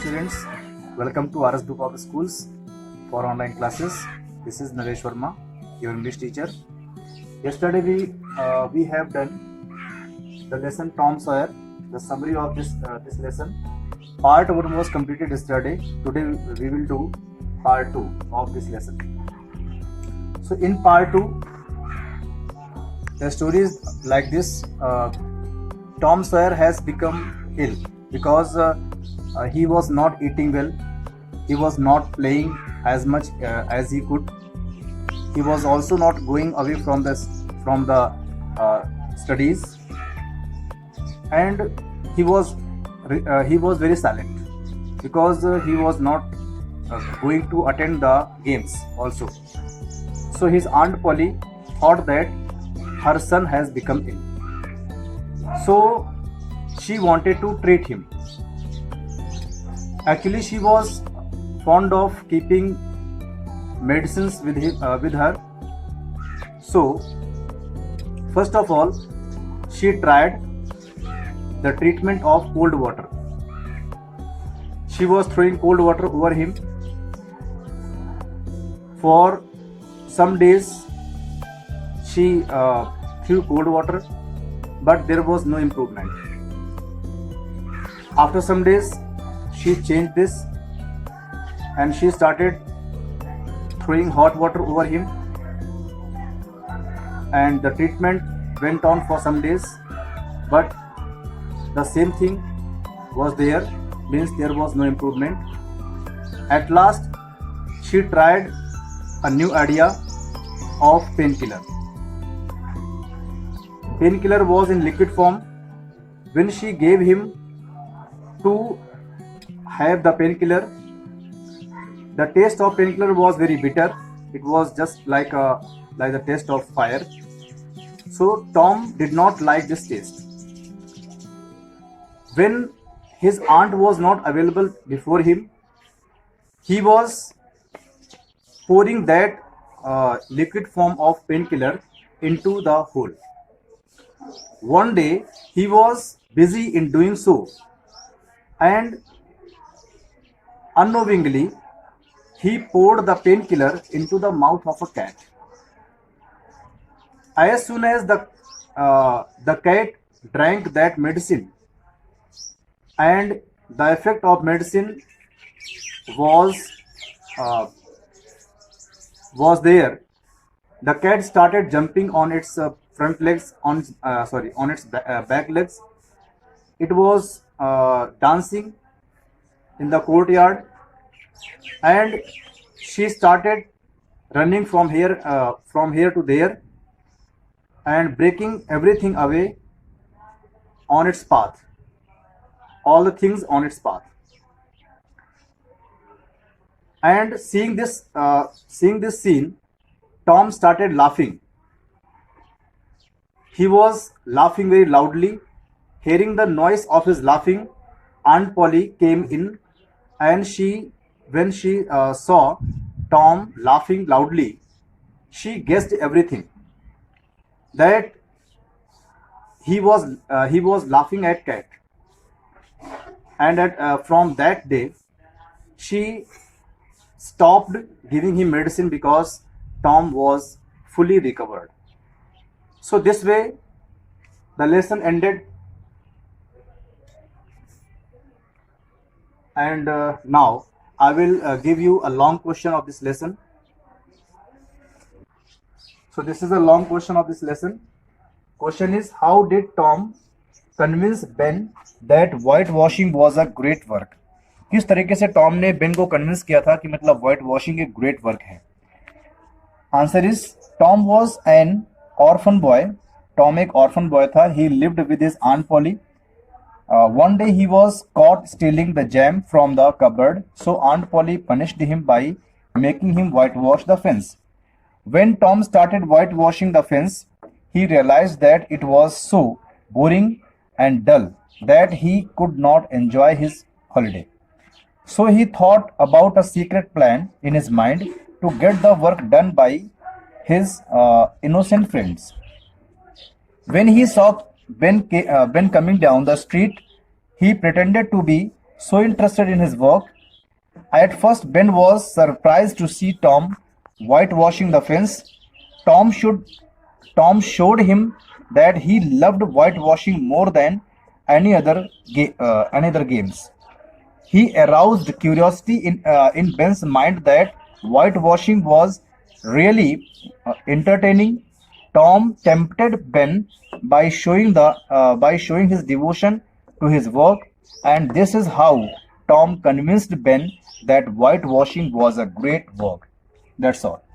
students, welcome to RS Group of Schools for online classes. This is Naresh Verma, your English teacher. Yesterday we have done the lesson Tom Sawyer. The summary of this lesson. Part 1 was completed yesterday. Today we will do part 2 of this lesson. So in part 2, the story is like this. Tom Sawyer has become ill because he was not eating well. He was not playing as much as he could. He was also not going away from the studies, and he was very silent because he was not going to attend the games also. So his Aunt Polly thought that her son has become ill. So she wanted to treat him. Actually, she was fond of keeping medicines with her. So first of all, she tried the treatment of cold water. She was throwing cold water over him. For some days she threw cold water, but there was no improvement. After some days she changed this and she started throwing hot water over him, and the treatment went on for some days, but the same thing was there, means there was no improvement. At last she tried a new idea of painkiller. Painkiller was in liquid form. When she gave him to have the painkiller, the taste of painkiller was very bitter. It was just like the taste of fire. So Tom did not like this taste. When his aunt was not available before him, he was pouring that liquid form of painkiller into the hole. One day he was busy in doing so, and unknowingly he poured the painkiller into the mouth of a cat. As soon as the cat drank that medicine, and the effect of medicine was there, the cat started jumping on its front legs, on its back legs. It was dancing in the courtyard, and she started running from here to there and breaking everything away on its path, all the things on its path. And seeing this scene, Tom started laughing. He was laughing very loudly. Hearing the noise of his laughing, Aunt Polly came in, and when she saw Tom laughing loudly, she guessed everything, that he was laughing at cat. And from that day she stopped giving him medicine because Tom was fully recovered. So this way the lesson ended. And now I will give you a long question of this lesson. So this is a long question of this lesson. Question is, how did Tom convince Ben that whitewashing was a great work? किस तरीके से Tom ने Ben को convince किया था कि मतलब white washing एक ग्रेट वर्क है? Answer is, Tom was an orphan boy. Tom एक ऑर्फन बॉय था. He lived with his aunt Polly. One day he was caught stealing the jam from the cupboard, so Aunt Polly punished him by making him whitewash the fence. When Tom started whitewashing the fence, he realized that it was so boring and dull that he could not enjoy his holiday. So he thought about a secret plan in his mind to get the work done by his innocent friends. When he saw Ben coming down the street, he pretended to be so interested in his work. At first, Ben was surprised to see Tom whitewashing the fence. Tom should Tom showed him that he loved whitewashing more than any other games. He aroused curiosity in Ben's mind that whitewashing was really entertaining. Tom tempted Ben by showing his devotion to his work, and this is how Tom convinced Ben that whitewashing was a great work. That's all.